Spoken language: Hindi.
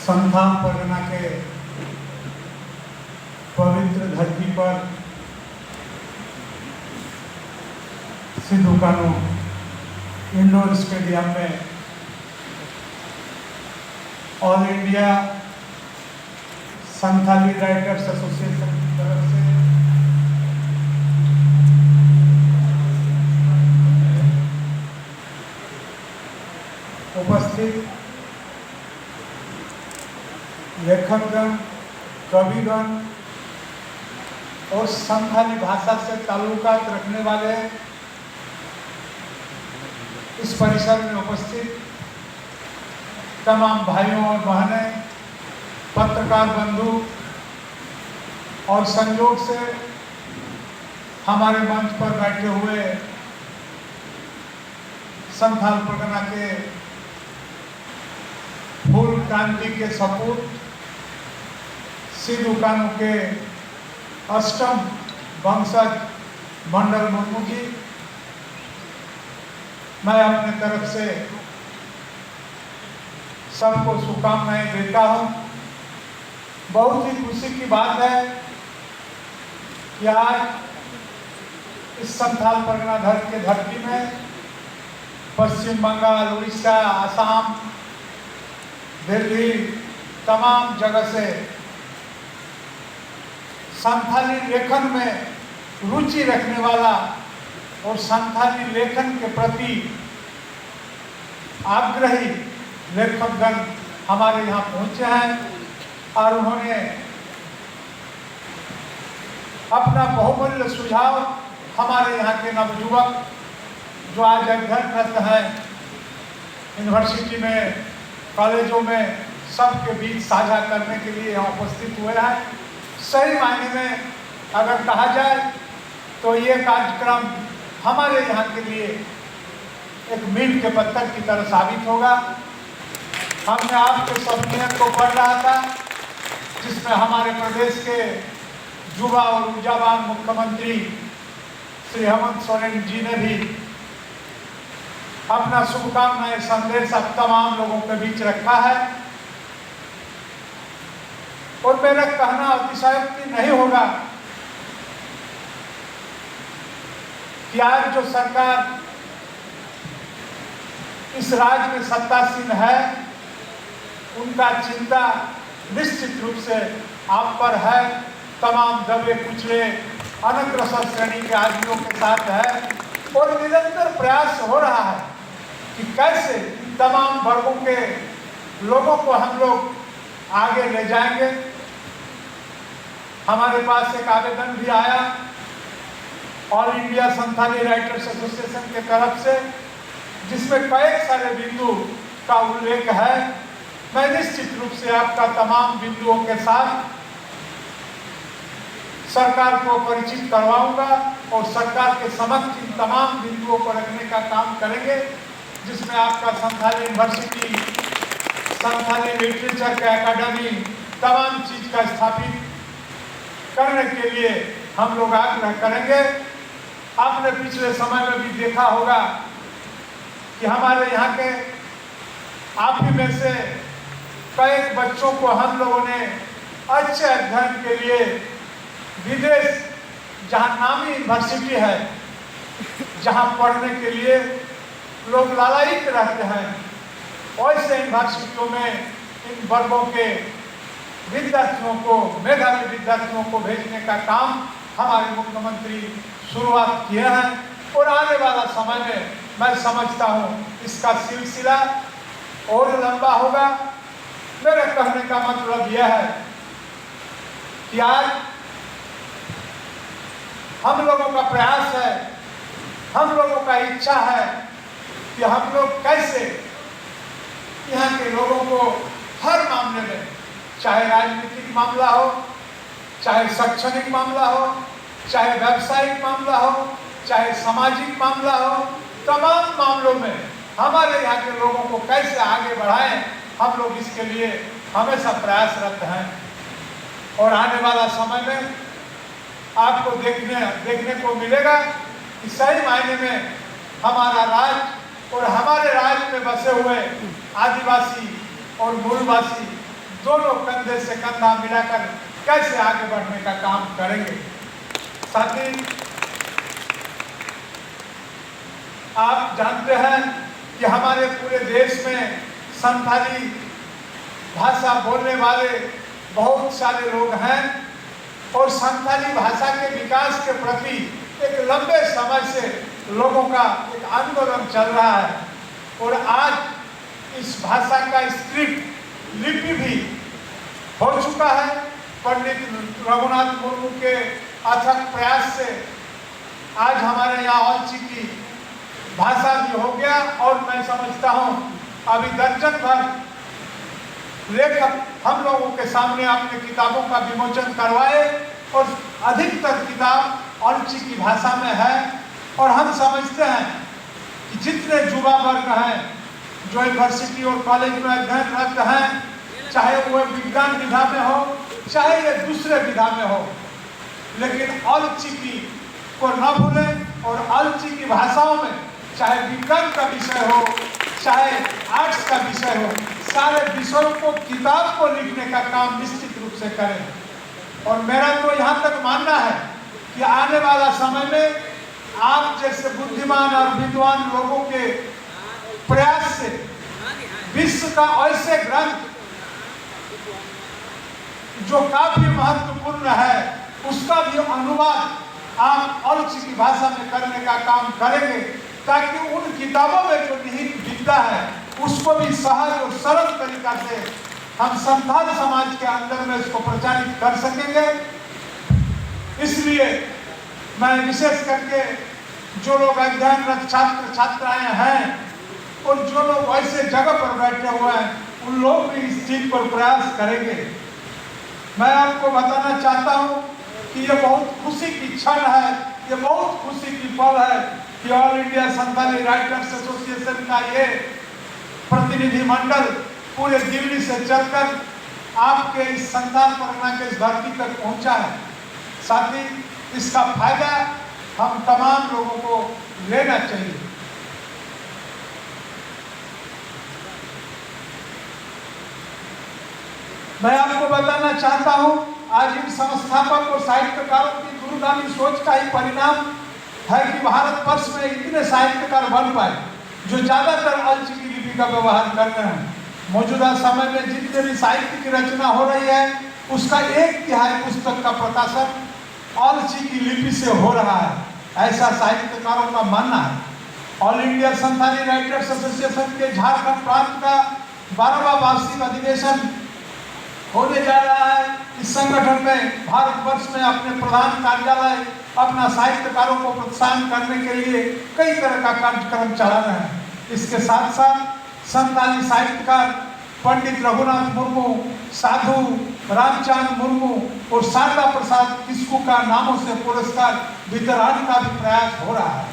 संथाल परगना के पवित्र धरती पर सिद्धू कान्हू इंडोर स्टेडियम में all India Santhali writers association की तरफ से उपस्थित लेखकगण, कविगण और संथाली भाषा से ताल्लुकात रखने वाले इस परिसर में उपस्थित तमाम भाइयों और बहनें, पत्रकार बंधु और संयोग से हमारे मंच पर बैठे हुए संथाल परगना के फूल क्रांति के सपूत सिद्धू कान्हू के अष्टम वंशज मंडल मुर्मू जी, मैं अपने तरफ से सबको शुभकामनाएं देता हूं। बहुत ही खुशी की बात है कि आज इस संथाल परगना के धरती में पश्चिम बंगाल, उड़ीसा, असम, दिल्ली, तमाम जगह से संथाली लेखन में रुचि रखने वाला और संथाली लेखन के प्रति आग्रही लेखकगण हमारे यहाँ पहुँचे हैं और उन्होंने अपना बहुमूल्य सुझाव हमारे यहाँ के नवयुवक जो आज अध्ययनरत हैं यूनिवर्सिटी में, कॉलेजों में, सबके बीच साझा करने के लिए यहाँ उपस्थित हुए हैं। सही मायने में अगर कहा जाए तो ये कार्यक्रम हमारे यहाँ के लिए एक मील के पत्थर की तरह साबित होगा। हमने आपके सविनय को पढ़ रहा था जिसमें हमारे प्रदेश के युवा और ऊर्जावान मुख्यमंत्री श्री हेमंत सोरेन जी ने भी अपना शुभकामनाएं संदेश अब तमाम लोगों के बीच रखा है और मेरा कहना अतिशयोक्ति नहीं होगा कि आज जो सरकार इस राज्य में सत्तासीन है उनका चिंता निश्चित रूप से आप पर है। तमाम दबे कुचले अनग्रसर श्रेणी के आदमियों के साथ है और निरंतर प्रयास हो रहा है कि कैसे तमाम वर्गों के लोगों को हम लोग आगे ले जाएंगे। हमारे पास एक आवेदन भी आया all India Santhali writers association के तरफ से जिसमें कई सारे बिंदु का उल्लेख है। मैं निश्चित रूप से आपका तमाम बिंदुओं के साथ सरकार को परिचित करवाऊंगा और सरकार के समक्ष इन तमाम बिंदुओं को रखने का काम करेंगे जिसमें आपका संथाली यूनिवर्सिटी, संथाली लिटरेचर का एकेडमी, तमाम चीज का स्थापित करने के लिए हम लोग आग्रह करेंगे। आपने पिछले समय में भी देखा होगा कि हमारे यहाँ के आप ही में से कई बच्चों को हम लोगों ने अच्छे अध्ययन के लिए विदेश, जहाँ नामी यूनिवर्सिटी है, जहाँ पढ़ने के लिए लोग लालायित रहते हैं, वैसे यूनिवर्सिटियों में इन वर्गों के विद्यार्थियों को, मेधावी विद्यार्थियों को भेजने का काम हमारे मुख्यमंत्री शुरुआत किए हैं और आने वाला समय में मैं समझता हूँ इसका सिलसिला और लंबा होगा। मेरे कहने का मतलब यह है कि आज हम लोगों का प्रयास है, हम लोगों का इच्छा है कि हम लोग कैसे यहाँ के लोगों को हर मामले में, चाहे राजनीतिक मामला हो, चाहे शैक्षणिक मामला हो, चाहे व्यावसायिक मामला हो, चाहे सामाजिक मामला हो, तमाम मामलों में हमारे यहाँ के लोगों को कैसे आगे बढ़ाएं, हम लोग इसके लिए हमेशा प्रयासरत हैं। और आने वाला समय में आपको देखने को मिलेगा कि सही मायने में हमारा राज्य और हमारे राज्य में बसे हुए आदिवासी और मूलवासी दोनों कंधे से कंधा मिलाकर कैसे आगे बढ़ने का काम करेंगे। साथी, आप जानते हैं कि हमारे पूरे देश में संथाली भाषा बोलने वाले बहुत सारे लोग हैं और संथाली भाषा के विकास के प्रति एक लंबे समय से लोगों का एक आंदोलन चल रहा है और आज इस भाषा का स्क्रिप्ट लिपि भी हो चुका है। पंडित रघुनाथ मुर्मू के अथक प्रयास से आज हमारे यहाँ औलची की भाषा भी हो गया और मैं समझता हूँ अभी दर्जन भर लेखक हम लोगों के सामने अपने किताबों का विमोचन करवाए और अधिकतर किताब औलची की भाषा में है। और हम समझते हैं कि जितने युवा वर्ग हैं जो यूनिवर्सिटी और कॉलेज में अध्ययनरत हैं, चाहे वो विज्ञान विधा में हो चाहे ये दूसरे विधा में हो, लेकिन औलची की को न भूलें और औलची की भाषाओं में चाहे विज्ञान का विषय हो चाहे आर्ट्स का विषय हो, सारे विषयों को किताब को लिखने का काम निश्चित रूप से करें। और मेरा तो यहाँ तक मानना है कि आने वाला समय में आप जैसे बुद्धिमान और विद्वान लोगों के प्रयास से विश्व का ऐसे ग्रंथ जो काफी महत्वपूर्ण है उसका भी अनुवाद आप औलची की भाषा में करने का काम करेंगे, ताकि उन किताबों में जो निहित विद्या है उसको भी सहज और सरल तरीका से हम संथाल समाज के अंदर में इसको प्रचारित कर सकेंगे। इसलिए मैं विशेष करके जो लोग अध्ययनरत छात्र छात्राएं हैं और जो लोग ऐसे जगह पर बैठे हुए हैं उन लोग भी इस चीज पर प्रयास करेंगे। मैं आपको बताना चाहता हूं कि ये बहुत खुशी की क्षण है, ये बहुत खुशी की पल है कि all India Santhali writers association का ये प्रतिनिधि मंडल पूरे दिल्ली से चलकर आपके इस संथाल परगना के इस धरती तक पहुंचा है। साथ ही इसका फायदा हम तमाम लोगों को लेना चाहिए। मैं आपको बताना चाहता हूं आज इन संस्थापक और साहित्यकारों की दूरगामी सोच का ही परिणाम है कि भारतवर्ष में इतने साहित्यकार बन पाए जो ज्यादातर औलची की लिपि का व्यवहार कर रहे हैं। मौजूदा समय में जितने भी साहित्य की रचना हो रही है उसका 1/3 पुस्तक का प्रकाशन औलची की लिपि से हो रहा है, ऐसा साहित्यकारों का मानना है। All India Santhali writers association के झारखंड प्रांत का 12वां वार्षिक अधिवेशन होने जा रहा है। इस संगठन में भारतवर्ष में अपने प्रधान कार्यालय अपना साहित्यकारों को प्रोत्साहन करने के लिए कई तरह का कार्यक्रम चला रहे हैं। इसके साथ साथ संथाली साहित्यकार पंडित रघुनाथ मुर्मू, साधु रामचंद्र मुर्मू और शारदा प्रसाद किस्कू का नामों से पुरस्कार वितरण का भी प्रयास हो रहा है।